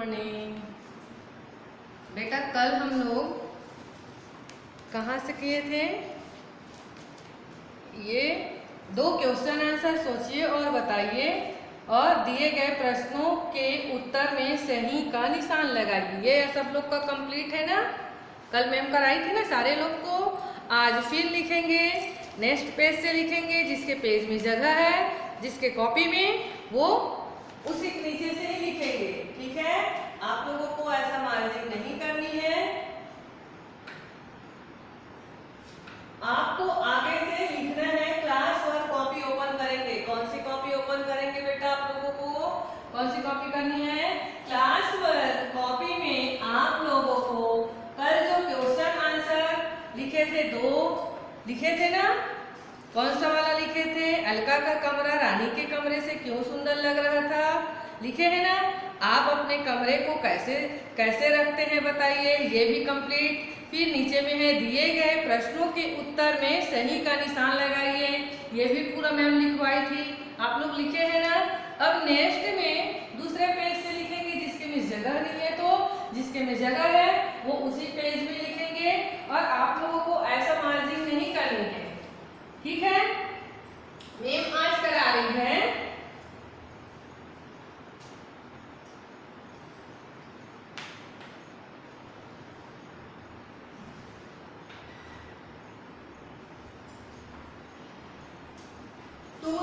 Morning. बेटा कल हम लोग कहाँ से किए थे? ये 2 क्वेश्चन आंसर सोचिए और बताइए और दिए गए प्रश्नों के उत्तर में सही का निशान लगाइए। ये सब लोग का कंप्लीट है ना? कल मैम कराई थी ना सारे लोग को। आज फिर लिखेंगे, नेक्स्ट पेज से लिखेंगे, जिसके पेज में जगह है, जिसके कॉपी में, वो उसी के नीचे से ही लिखेंगे। ठीक है? आप लोगों को ऐसा मार्जिंग नहीं करनी है, आपको आगे से लिखना है। क्लास वर्क कॉपी ओपन करेंगे। कौन सी कॉपी ओपन करेंगे बेटा? आप लोगों को कौन सी कॉपी करनी है? क्लास वर्क कॉपी में आप लोगों को कल जो क्वेश्चन आंसर लिखे थे 2 लिखे थे ना? कौन सा वाला लिखे थे? अलका का कमरा रानी के कमरे से क्यों सुंदर लग रहा था, लिखे है ना? आप अपने कमरे को कैसे कैसे रखते हैं बताइए, ये भी कंप्लीट। फिर नीचे में है दिए गए प्रश्नों के उत्तर में सही का निशान लगाइए, ये भी पूरा मैम लिखवाई थी, आप लोग लिखे हैं ना? अब नेक्स्ट में दूसरे पेज से लिखेंगे, जिसके में जगह नहीं है तो जिसके में जगह है वो उसी पेज में लिखेंगे। और आप लोगों को ऐसा मार्जिंग नहीं करनी है, ठीक है? मैम आज करा रही है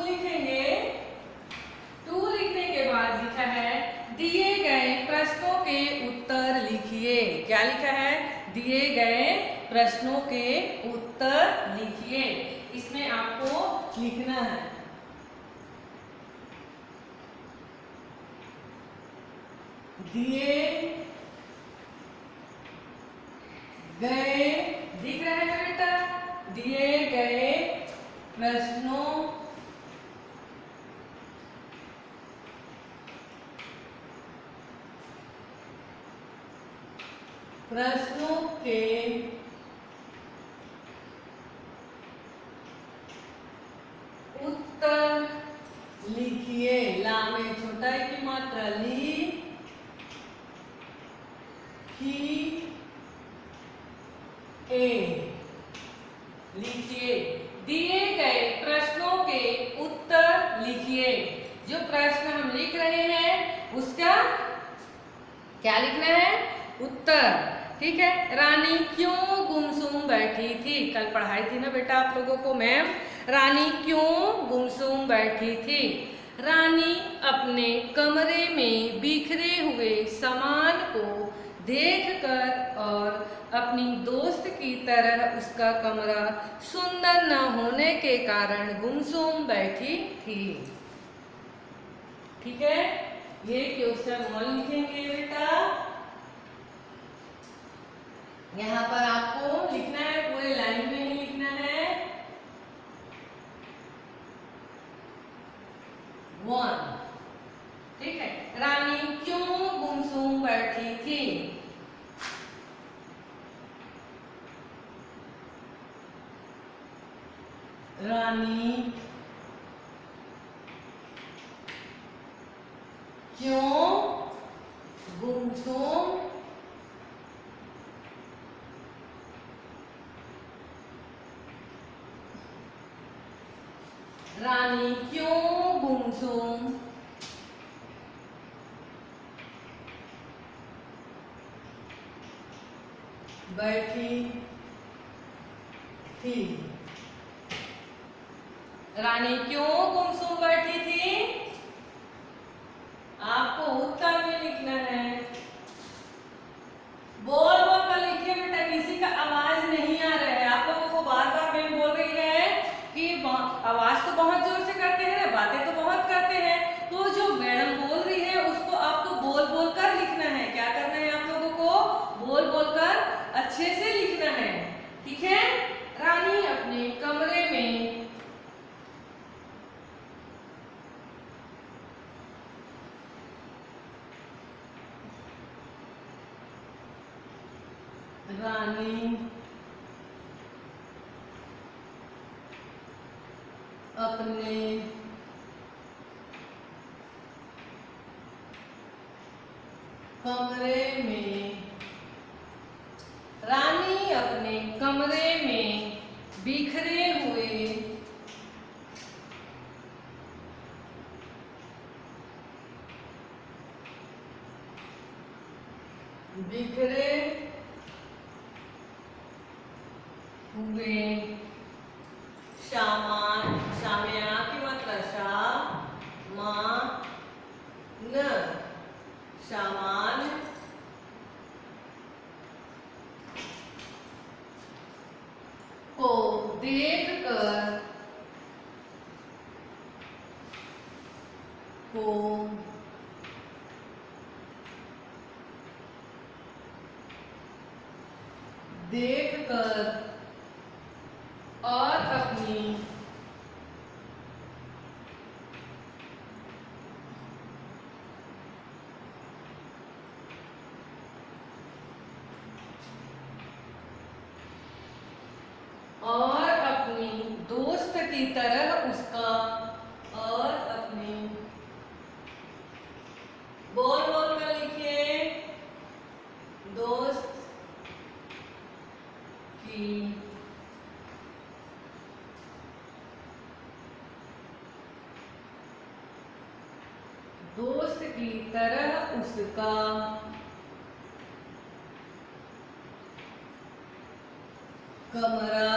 लिखेंगे। 2 लिखने के बाद लिखा है दिए गए प्रश्नों के उत्तर लिखिए। क्या लिखा है? दिए गए प्रश्नों के उत्तर लिखिए। इसमें आपको लिखना है दिए गए, दिख रहा है बेटा? दिए गए प्रश्नों के उत्तर लिखिए। ला में छोटा है की मात्रा लिखिए। लिखिए दिए गए प्रश्नों के उत्तर लिखिए। जो प्रश्न हम लिख रहे हैं उसका क्या लिखना है? उत्तर। ठीक है? रानी क्यों गुमसुम बैठी थी? कल पढ़ाई थी ना बेटा आप लोगों को मैम, रानी क्यों गुमसुम बैठी थी? रानी अपने कमरे में बिखरे हुए सामान को देखकर और अपनी दोस्त की तरह उसका कमरा सुंदर न होने के कारण गुमसुम बैठी थी। ठीक है? ये क्वेश्चन 1 लिखेंगे बेटा। यहाँ पर आपको लिखना है, पूरे लाइन में ही लिखना है 1। ठीक है? रानी क्यों गुमसुम बैठी थी? रानी क्यों गुमसुम रानी क्यों गुमसुम बैठी थी? रानी क्यों गुमसुम बैठी थी? आपको उत्तर में लिखना है। बोल बोल कर लिखिए बेटा, किसी का आवाज नहीं आ रहा है। आप लोगों को बार बार मैम बोल रही है कि आवाज तो बहुत जोर से करते हैं, बातें तो बहुत करते हैं, तो जो मैडम बोल रही है उसको आपको बोल बोल कर लिखना है। क्या करना है आप लोगों को? बोल बोल कर अच्छे से लिखना है। ठीक है? रानी अपने कमरे में रानी अपने कमरे में, रानी अपने कमरे में बिखरे हुए सामान, सामया की मात्रा सामान को देखकर और अपनी दोस्त की तरह उसका, और अपनी बोल बोल कर लिखिए, दोस्त की तरह उसका कमरा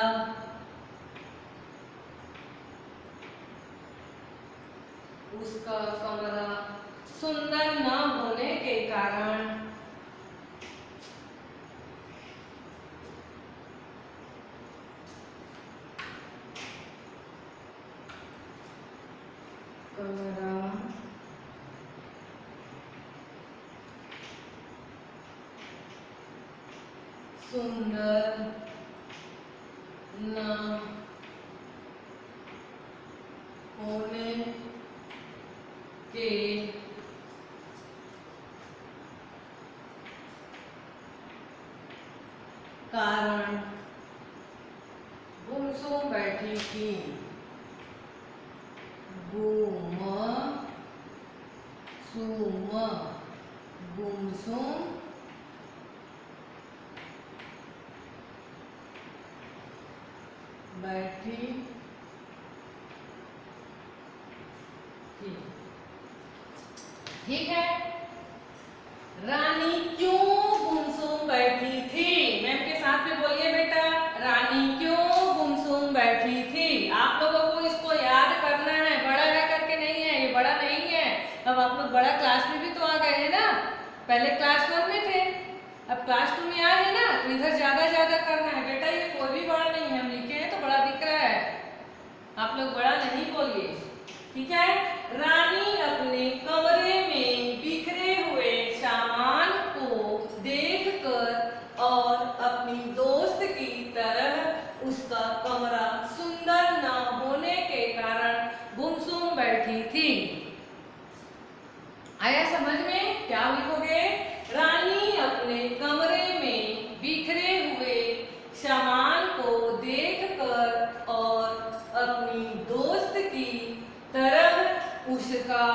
सुंदर न होने के कारण कमरा सुंदर न होने के कारण गुमसुम बैठी थी, गुमसुम बैठी थी। ठीक है, रानी क्यों गुमसुम बैठी थी? मैम के साथ में बोलिए बेटा, रानी क्यों गुमसुम बैठी थी? आप लोगों को इसको याद करना है, बड़ा है करके नहीं है, ये बड़ा नहीं है। अब आप लोग बड़ा क्लास में भी तो आ गए हैं ना, पहले क्लास 1 में थे, अब क्लास 2 में आए हैं ना, तो इधर ज्यादा ज्यादा करना है बेटा। ये कोई भी बड़ा नहीं है, हम लिखे हैं तो बड़ा दिख रहा है, आप लोग बड़ा नहीं बोलिए, ठीक है। रानी अपने कमरे में बिखरे हुए सामान को देखकर और अपनी दोस्त की तरह उसका कमरा सुंदर न होने के कारण गुमसुम बैठी थी। आया समझ में? क्या लिखोगे? रानी अपने कमरे में बिखरे हुए सामान को देखकर और अपनी दोस्त की तरह उसका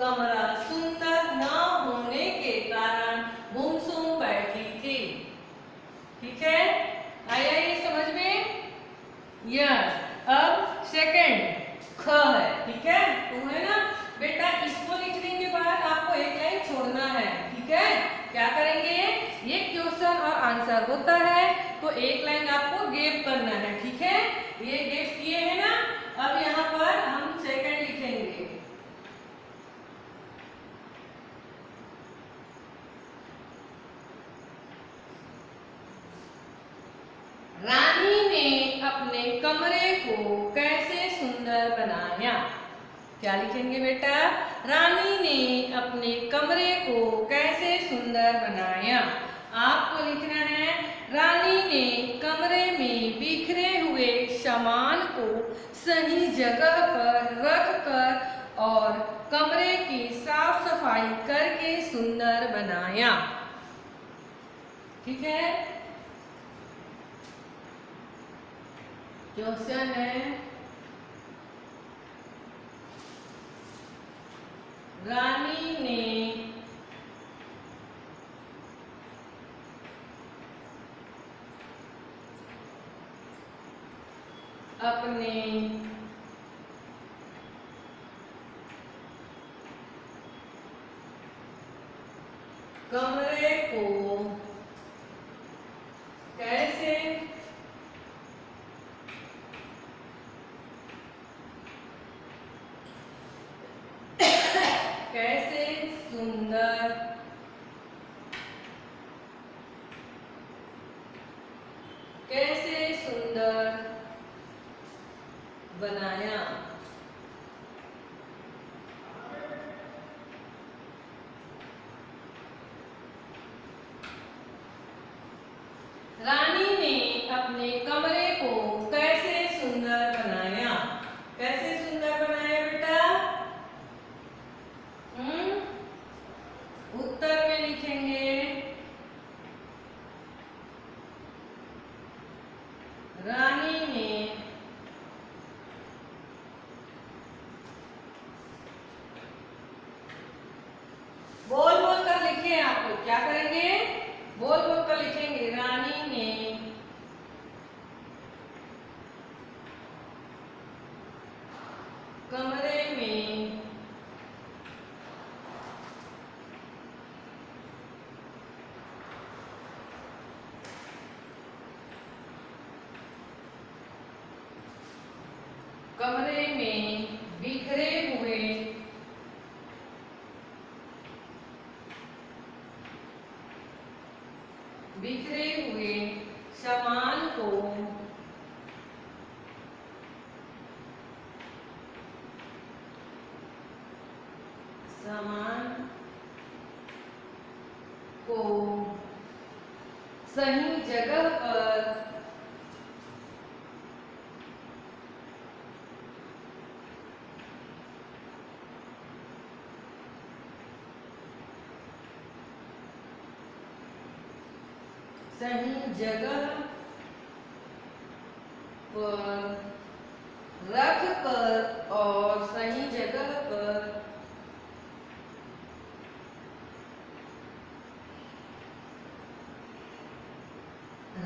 कमरा सुंदर न होने के कारण गुमसुम बैठी थी। ठीक है, आया ये समझ में? यस। अब सेकंड ख है, ठीक है, 2 है ना बेटा। इसको लिखने के बाद आपको एक लाइन छोड़ना है, ठीक है। क्या करेंगे? ये क्वेश्चन और आंसर होता है तो एक लाइन आपको गैप करना है, ठीक है। ये गैप किए हैं ना, अब यहाँ पर हम सेकंड लिखेंगे। रानी ने अपने कमरे को कैसे सुंदर बनाया? क्या लिखेंगे बेटा? रानी ने अपने कमरे को कैसे सुंदर बनाया? आपको लिखना है, रानी ने कमरे में बिखरे हुए सामान को सही जगह पर रखकर और कमरे की साफ सफाई करके सुंदर बनाया। ठीक है, क्वेश्चन है, रानी ने अपने कमरे को कैसे कैसे सुंदर बनाया। रानी ने अपने कमरे को कैसे सुंदर बनाया? कैसे सुंदर बनाया बेटा? उत्तर में लिखेंगे रानी ने बोल बोल कर लिखे। आप लोग क्या करेंगे? बोल बोल कर लिखेंगे। रानी ने कमरे में बिखरे हुए सामान को सही जगह पर रख कर और सही जगह पर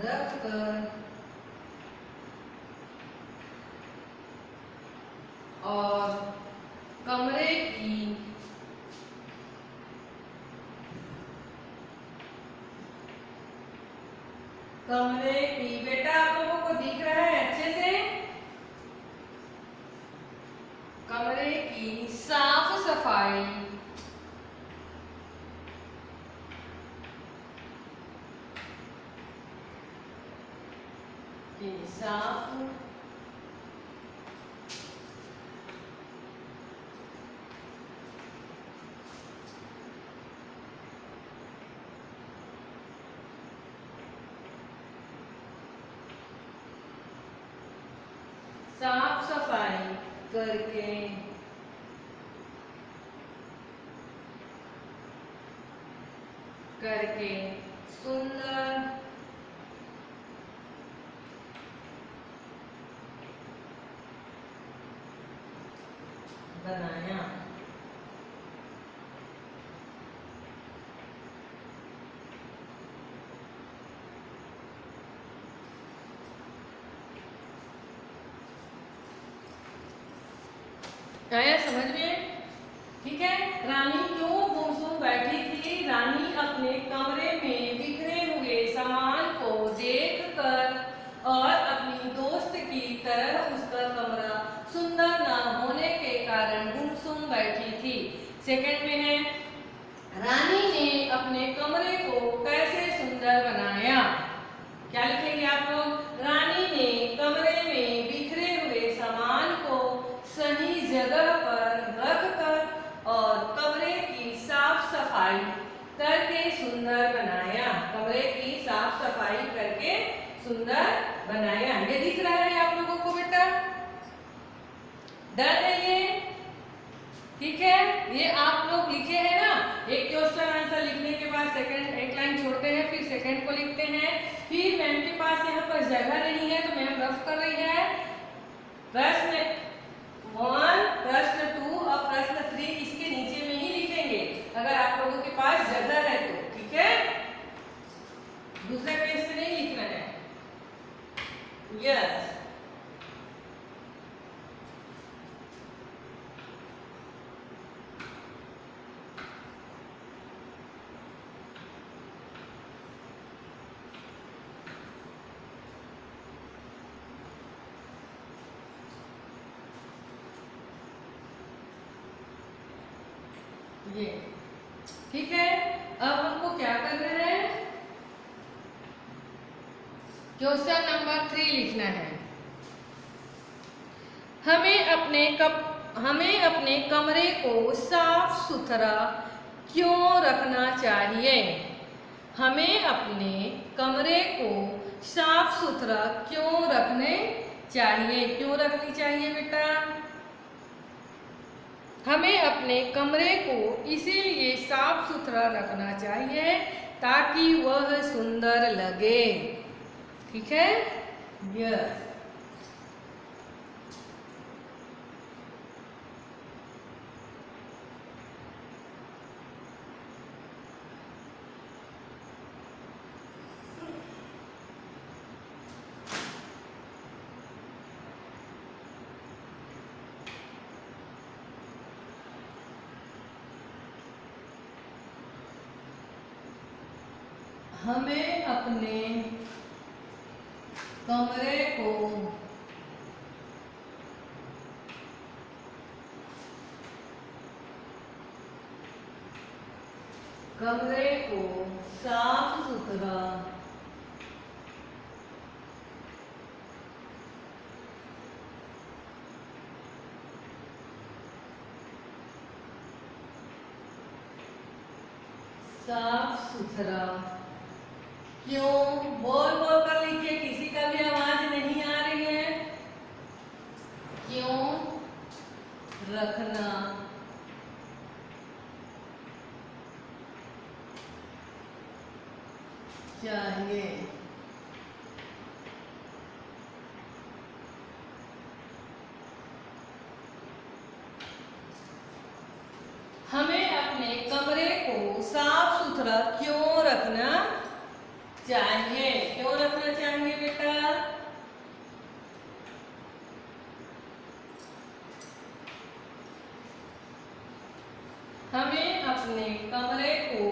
रख कर और कमरे की बेटा आप लोगों को दिख रहा है अच्छे से? कमरे की साफ सफाई साफ सफाई करके सुंदर बनाया। आया समझ में? ठीक है। रानी क्यों गुमसुम बैठी थी? रानी अपने कमरे में बिखरे हुए सामान को देखकर और अपनी दोस्त की तरह उसका कमरा सुंदर न होने के कारण गुमसुम बैठी थी। सेकंड में है रानी ने अपने कमरे को कैसे सुंदर बनाया? क्या लिखेंगे आप लोग? रानी ने कमरे में बिखरे हुए सामान को सही जगह पर रखकर और कमरे की साफ सफाई करके सुंदर बनाया। कमरे की साफ सफाई करके सुंदर बनाया। ये दिख रहा है आप लोगों को बेटा? डन है ये? ठीक है। ये आप लोग लिखे हैं ना? एक क्वेश्चन आंसर लिखने के बाद सेकंड एक लाइन छोड़ते हैं, फिर सेकंड को लिखते हैं। फिर मैम के पास यहाँ पर जगह नहीं है तो मैम रफ कर रही है। प्रश्न 1, प्रश्न 2 और प्रश्न 3 इसके नीचे में ही लिखेंगे अगर आप लोगों के पास जगह है तो। ठीक है? दूसरे पेज से नहीं लिखना है। यस ये ठीक है। अब हमको क्या करना है, क्वेश्चन नंबर 3 लिखना है। हमें अपने कमरे को साफ सुथरा क्यों रखना चाहिए? हमें अपने कमरे को साफ सुथरा क्यों रखने चाहिए? क्यों रखनी चाहिए बेटा? हमें अपने कमरे को इसीलिए साफ सुथरा रखना चाहिए ताकि वह सुंदर लगे। ठीक है, यस। हमें अपने कमरे को साफ सुथरा क्यों, बोल बोल कर लिखिए, किसी का भी आवाज नहीं आ रही है। क्यों रखना चाहिए? हमें अपने कमरे को साफ सुथरा क्यों रखना चाहिए? क्यों रखना चाहिए बेटा? हमें अपने कमरे को,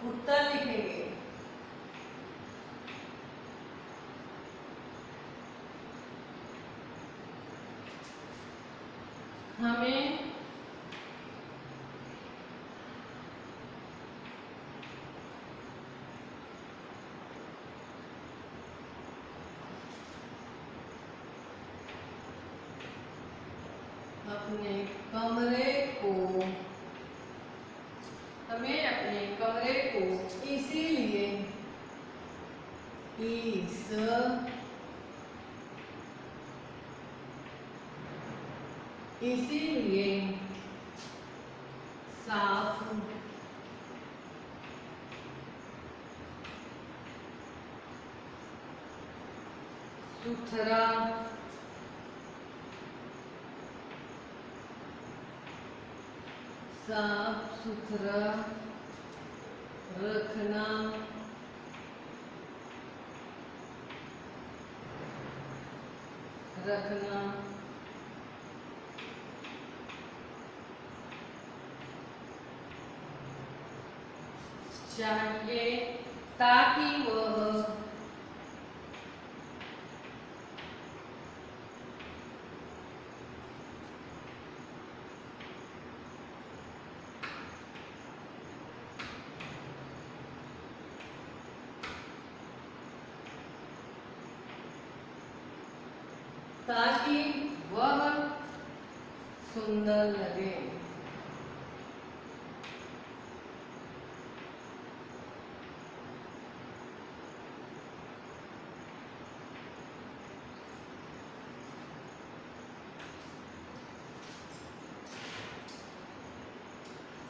उत्तर लिखेंगे, हमें अपने कमरे को इसीलिए साफ सुथरा रखना चाहिए ताकि वह सुंदर लगे।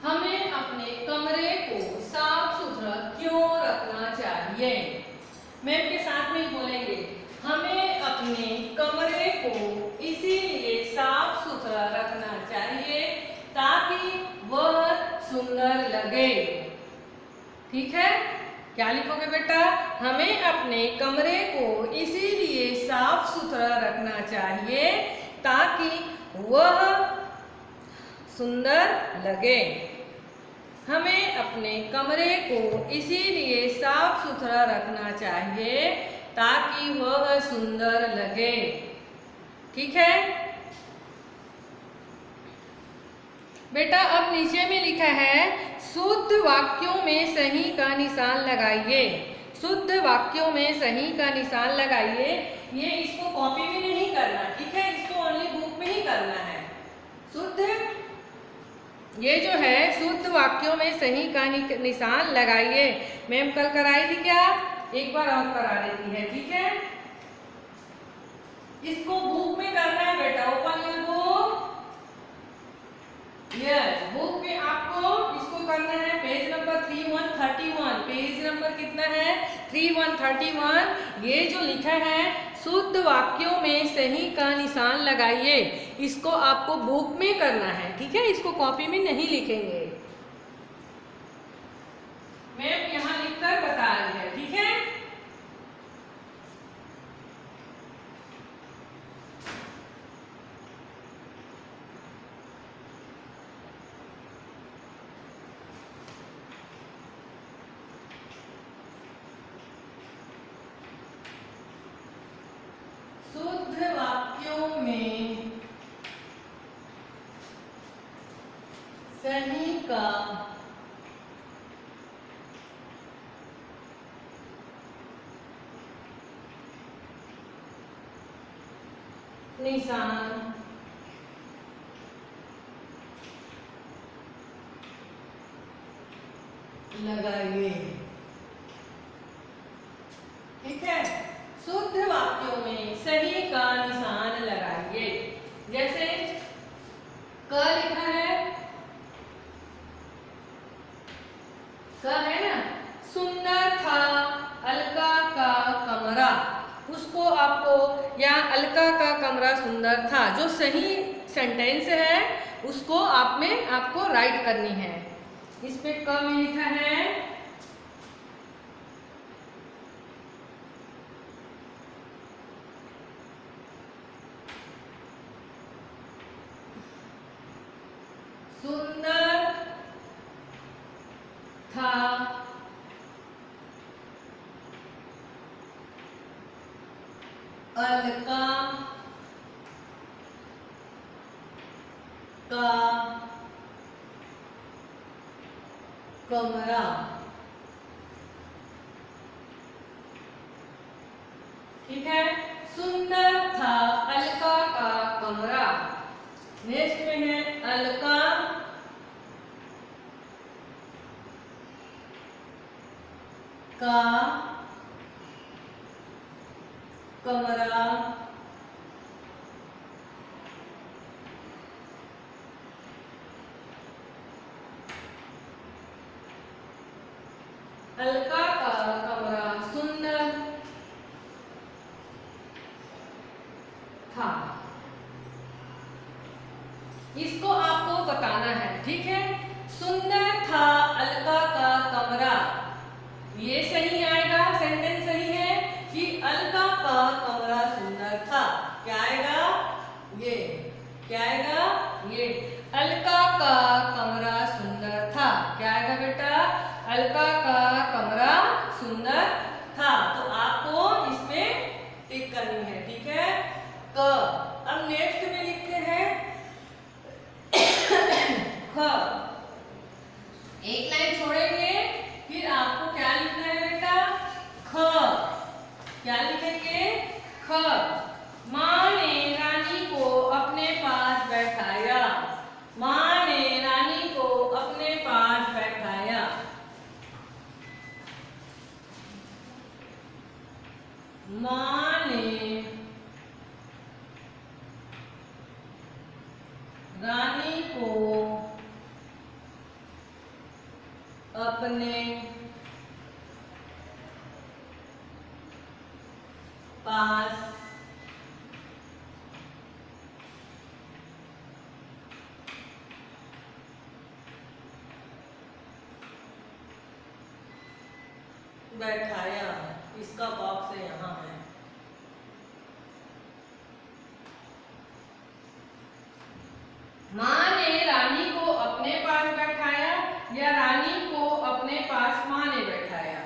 हमें अपने कमरे को साफ सुथरा क्यों रखना चाहिए? मैम के साथ में ही बोलेंगे, हमें अपने कमरे को इसीलिए साफ सुथरा रखना चाहिए ताकि वह सुंदर लगे। ठीक है, क्या लिखोगे बेटा? हमें अपने कमरे को इसीलिए साफ सुथरा रखना चाहिए ताकि वह सुंदर लगे। हमें अपने कमरे को इसीलिए साफ सुथरा रखना चाहिए ताकि वह सुंदर लगे। ठीक है, बेटा अब नीचे में लिखा है शुद्ध वाक्यों में सही का निशान लगाइए। शुद्ध वाक्यों में सही का निशान लगाइए। ये इसको कॉपी में नहीं करना, ठीक है, इसको ओनली बुक में ही करना है। शुद्ध, ये जो है शुद्ध वाक्यों में सही का निशान लगाइए। मैम कल कराई थी क्या? एक बार और करा देती है, ठीक है। इसको बुक में करना है बेटा। Open your book. Yes, book में आपको इसको करना है। Page number 3131। पेज नंबर कितना है? 3131। ये जो लिखा है शुद्ध वाक्यों में सही का निशान लगाइए, इसको आपको बुक में करना है, ठीक है, इसको कॉपी में नहीं लिखेंगे। मैम यहाँ लिखकर बता रही है, ठीक है। शुद्ध वाक्यों में सही का निशान लगाइए, ठीक है। शुद्ध वाक्यों में सही का निशान लगाइए। जैसे क लिखा है, क है ना, सुंदर था अलका का कमरा, उसको आपको, या अलका का कमरा सुंदर था, जो सही सेंटेंस है उसको आपको राइट करनी है। इस पे क में लिखा है सुंदर था अलका का कमरा, ठीक है। सुंदर था अलका का कमरा। नेक्स्ट में है अलका का कमरा अलका का कमरा सुंदर था। इसको आपको बताना है, ठीक है। सुंदर था अलका का कमरा, ये सही आएगा, सेंटेंस सही है कि अलका का कमरा सुंदर था। क्या आएगा? ये क्या आएगा? ये अलका का कमरा सुंदर था। क्या आएगा बेटा? अलका का कमरा सुंदर था। तो आपको इसमें टिक करनी है, ठीक है। क। अब नेक्स्ट में लिखते हैं ख। एक लाइन छोड़ेंगे, फिर आपको क्या लिखना है बेटा? ख। क्या लिखेंगे? ख। माँ ने रानी को अपने पास बैठाया। माँ ने रानी को अपने पास बैठाया। माँ ने रानी को अपने पास बैठाया। इसका बॉक्स है यहाँ है। माँ ने रानी को अपने पास बैठाया या रानी को अपने पास माँ ने बैठाया।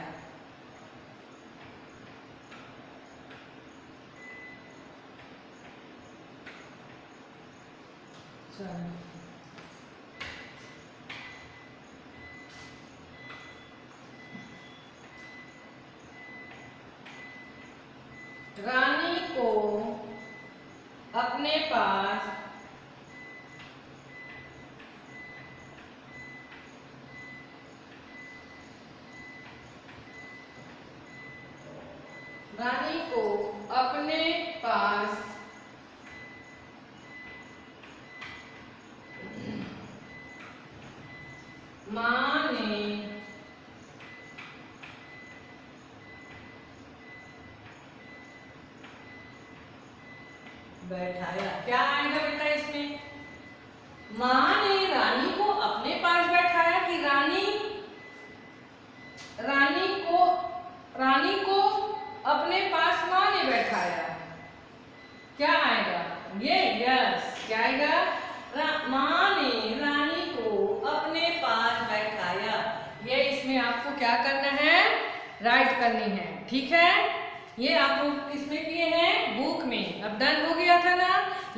चलो रानी को अपने पास रानी को अपने पास माँ ने बैठाया। क्या आएगा बेटा इसमें? माँ ने रानी को अपने पास बैठाया कि रानी को अपने पास माँ ने बैठाया। क्या आएगा ये? यस, क्या आएगा? माँ ने रानी को अपने पास बैठाया। ये इसमें आपको क्या करना है? राइट करनी है। ठीक है, ये आप लोग किसमें किए हैं? बुक में। अब डन हो गया था ना?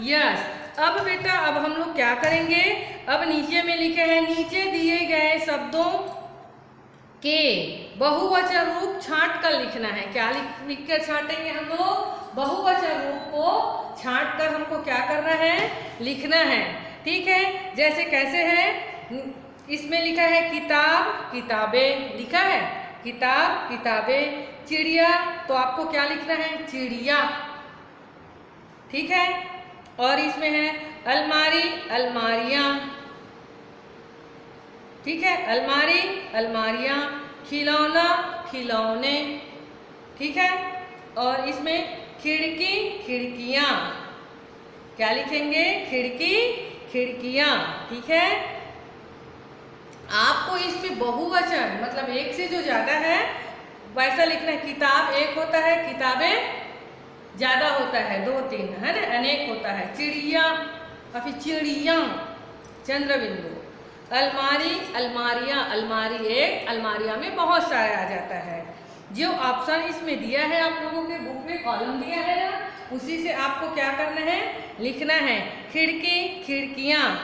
यस। अब बेटा अब हम लोग क्या करेंगे? अब नीचे में लिखे हैं, नीचे दिए गए शब्दों के बहुवचन रूप छांट कर लिखना है। क्या लिख कर छांटेंगे हम लोग? बहुवचन रूप को छांट कर हमको क्या करना है? लिखना है। ठीक है, जैसे कैसे है? इसमें लिखा है किताब किताबें, लिखा है किताब किताबें। चिड़िया, तो आपको क्या लिखना है? चिड़िया। ठीक है, और इसमें है अलमारी अलमारियां। ठीक है, अलमारी अलमारियां। खिलौना खिलौने। ठीक है, और इसमें खिड़की खिड़कियां। क्या लिखेंगे? खिड़की खिड़कियां। ठीक है, आपको इस पे बहुवचन मतलब एक से जो ज्यादा है वैसा लिखना है। किताब एक होता है, किताबें ज्यादा होता है, 2 3 है ना, अनेक होता है। चिड़िया और फिर चिड़िया चंद्र बिंदु। अलमारी अलमारियां, अलमारी एक, अलमारियां में बहुत सारे आ जाता है। जो ऑप्शन इसमें दिया है आप लोगों के बुक में कॉलम दिया है ना, उसी से आपको क्या करना है? लिखना है। खिड़की खिड़कियां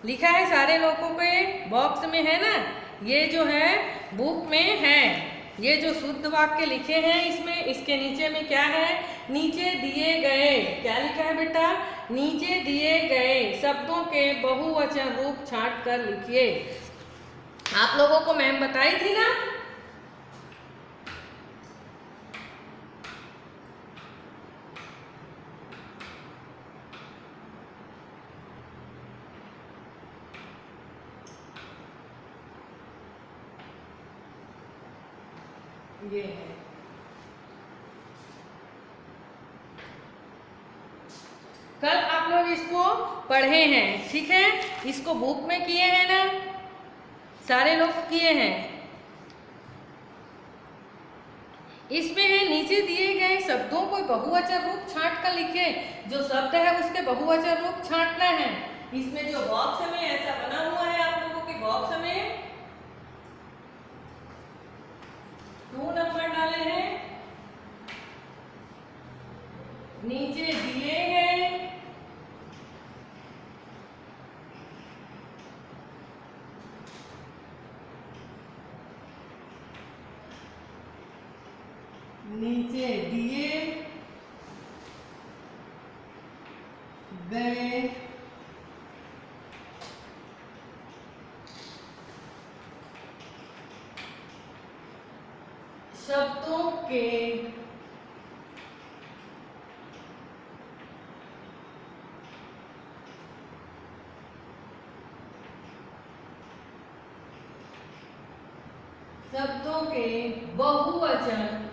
लिखा है सारे लोगों के बॉक्स में है ना, ये जो है बुक में है। ये जो शुद्ध वाक्य लिखे हैं इसमें, इसके नीचे में क्या है? नीचे दिए गए, क्या लिखा है बेटा? नीचे दिए गए शब्दों के बहुवचन रूप छांट कर लिखिए। आप लोगों को मैम बताई थी ना? ये है। कल आप लोग इसको पढ़े हैं। ठीक है, इसको बुक में किए हैं ना, सारे लोग किए हैं। इसमें है नीचे दिए गए शब्दों को बहुवचन रूप छांट कर लिखे। जो शब्द है उसके बहुवचन रूप छांटना है। इसमें जो बॉक्स में ऐसा बना हुआ है आप लोगों के बॉक्स में 2 नंबर डाले हैं। नीचे दिए गए नीचे दिए गए शब्दों के बहुवचन रूप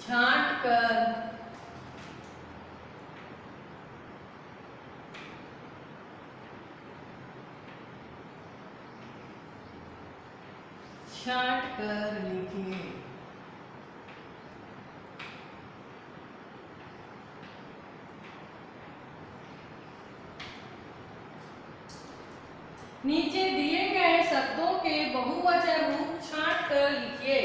छांट कर लिखिए। नीचे दिए गए शब्दों के बहुवचन रूप छांट कर लिखिए।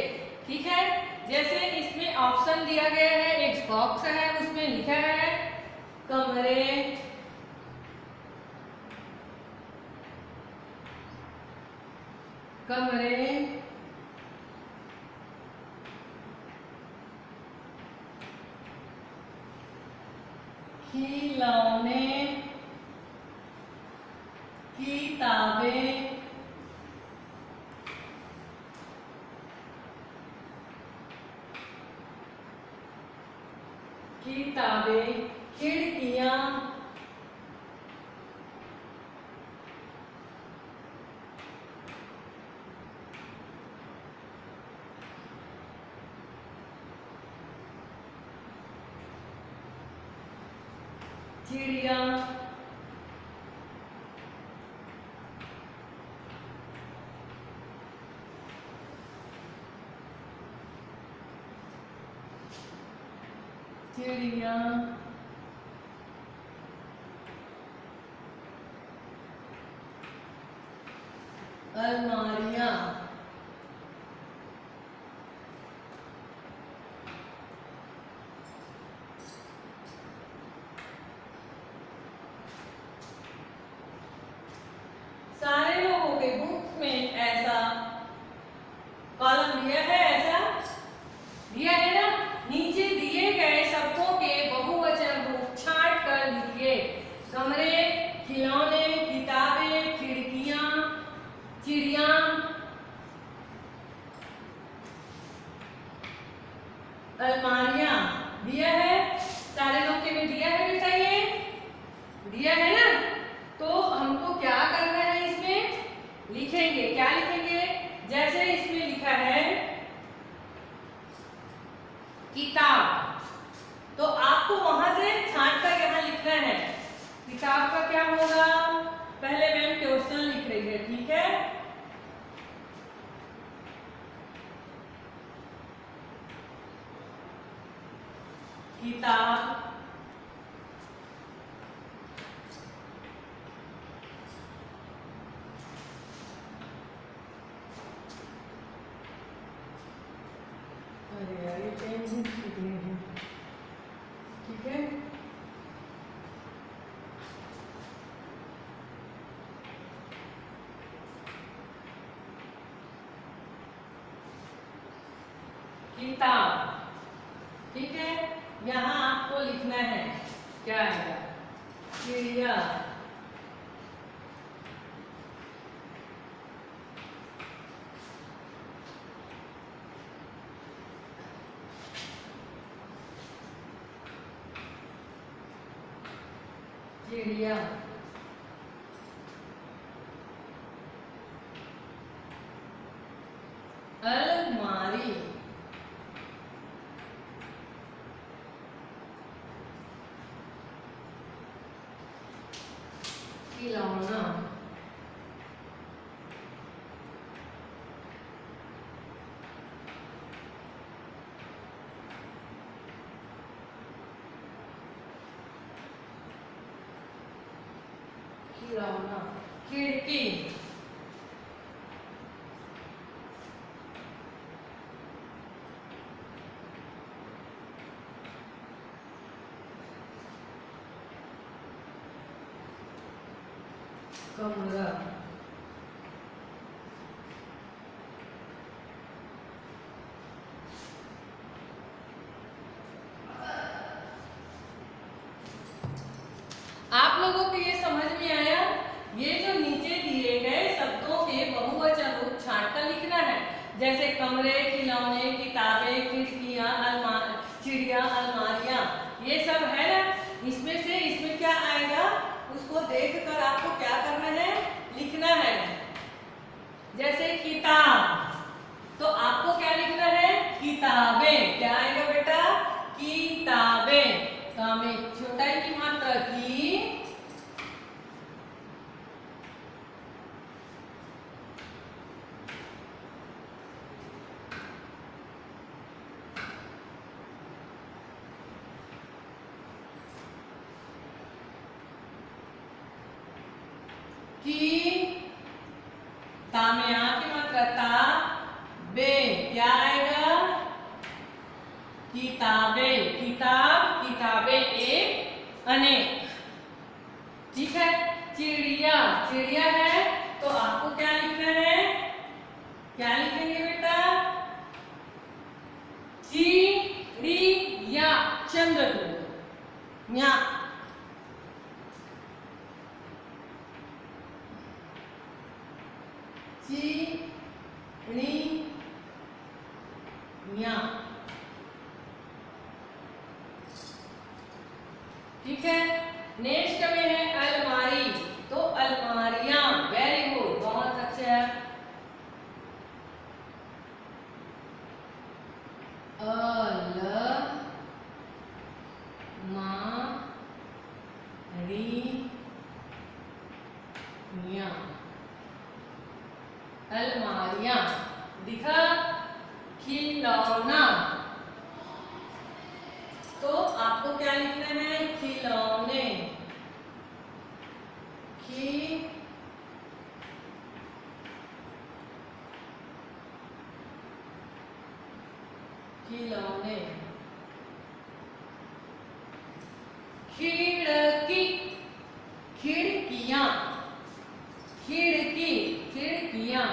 ठीक है, जैसे इसमें ऑप्शन दिया गया है, एक बॉक्स है, उसमें लिखा है कमरे, कमरे, खिलौने, किताबें, किताबें, खिड़कियां, चिड़िया, चिड़िया, अलमारियां, सारे लोगों के बुक में ऐसा कॉलम दिया है, ऐसा दिया है ना। नीचे दिए गए शब्दों के बहुवचन रूप छांट कर लिखिए। कमरे, खिलौने, किताबें, खिड़कियां, चिड़िया, अलमारियां दिया है। सारे लोग के में दिया है बेटा, ये दिया है ना। तो हमको क्या करना है, इसमें लिखेंगे। क्या लिखेंगे? जैसे इसमें लिखा है किताब, तो आपको वहां से छांट कर यहाँ लिखना है। किताब का क्या होगा? पहले मैम क्वेश्चन लिख रही है, ठीक है। किताब, अरे यार ये पेन ही कितने हैं, ठीक है। किताब, ठीक है। यहाँ आपको लिखना है क्या है? चिड़िया, चिड़िया, अलमारी, खिलौना, खिलौना, खिड़की, कमरा, आप लोगों को ये समझ में आया? ये जो नीचे दिए गए शब्दों के बहुवचन रूप छांट कर लिखना है। जैसे कमरे, खिलौने, किताबें, खिड़कियां, चिड़िया, अलमारियां, ये सब है ना। इसमें से इसमें क्या आएगा उसको देखकर आपको क्या करना है, लिखना है। जैसे किताब, तो आपको क्या लिखना है? किताबें। क्या आएगा बेटा? किताबें। में छोटा की मात्रा की, ता में आ की मात्रा ता, बे क्या आएगा? किताबें, किताब, किताबें एक अनेक। ठीक है। चिड़िया, चिड़िया है तो आपको क्या लिखना है, क्या लिखेंगे बेटा, चिड़िया, चंद्र या चिड़िया। ठीक है। नेक्स्ट में है अलमारी, तो अलमारियां, वेरी गुड, बहुत अच्छे है। अलमारियां, दिखा। खिलौना, तो आपको क्या लिखना है, खिलौने, खिलौने। खिड़की, खिड़कियां, खिड़की, खिड़कियां।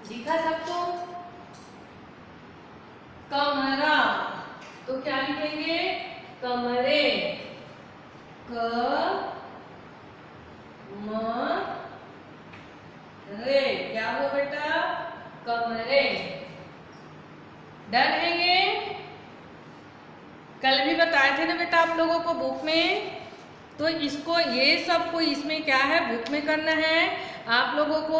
दिखा सबको। कमरा, तो क्या लिखेंगे, कमरे, कमरे, क्या हो बेटा, कमरे। डन है ये। कल भी बताए थे ना बेटा आप लोगों को बुक में, तो इसको ये सब को इसमें क्या है, बुक में करना है, आप लोगों को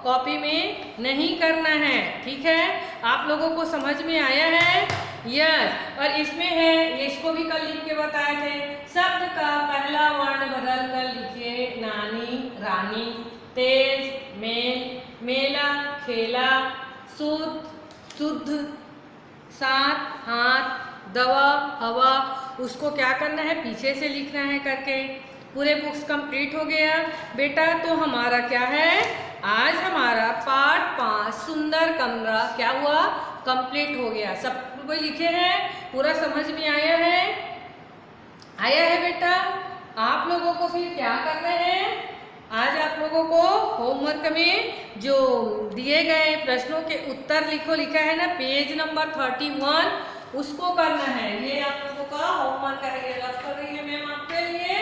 कॉपी में नहीं करना है। ठीक है, आप लोगों को समझ में आया है, यस। और इसमें है, इसको भी कल लिख के बताए थे, शब्द का पहला वर्ण बदल कर लिखिए, नानी, रानी, तेज, मेल, मेला, खेला, शुद्ध, शुद्ध, साथ, हाथ, दवा, हवा, उसको क्या करना है, पीछे से लिखना है करके। पूरे बुक्स कंप्लीट हो गया बेटा। तो हमारा क्या है, आज हमारा पार्ट 5 सुंदर कमरा क्या हुआ, कंप्लीट हो गया। सब कोई लिखे हैं, पूरा समझ में आया है, आया है बेटा। आप लोगों को फिर क्या करना है, आज आप लोगों को होमवर्क में जो दिए गए प्रश्नों के उत्तर लिखो, लिखा है ना पेज नंबर 31, उसको करना है। ये आप लोगों का होमवर्क है, ये रफ कर रही है मैम आपके लिए।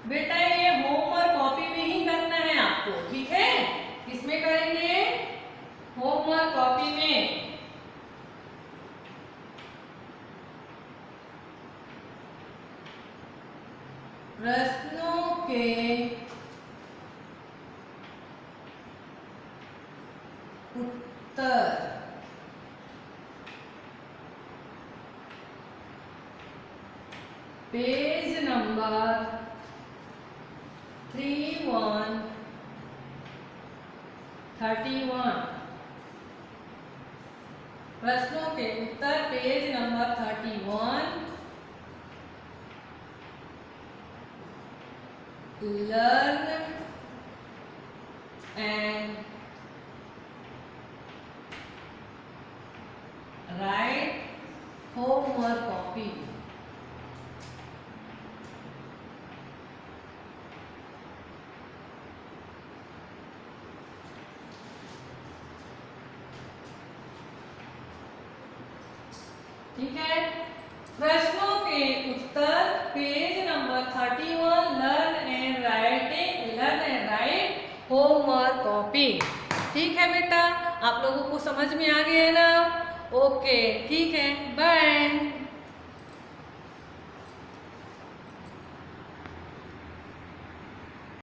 बेटा ये होमवर्क कॉपी में ही करना है आपको, ठीक है। किसमें करेंगे, होमवर्क कॉपी में। प्रश्नों के उत्तर पेज नंबर 31 प्रश्नों के उत्तर page number 31। Learn and write homework copy. ठीक है, प्रश्नों के उत्तर page number 31, learn and write homework copy. ठीक है बेटा, आप लोगों को समझ में आ गया है ना, ओके ठीक है, बाय।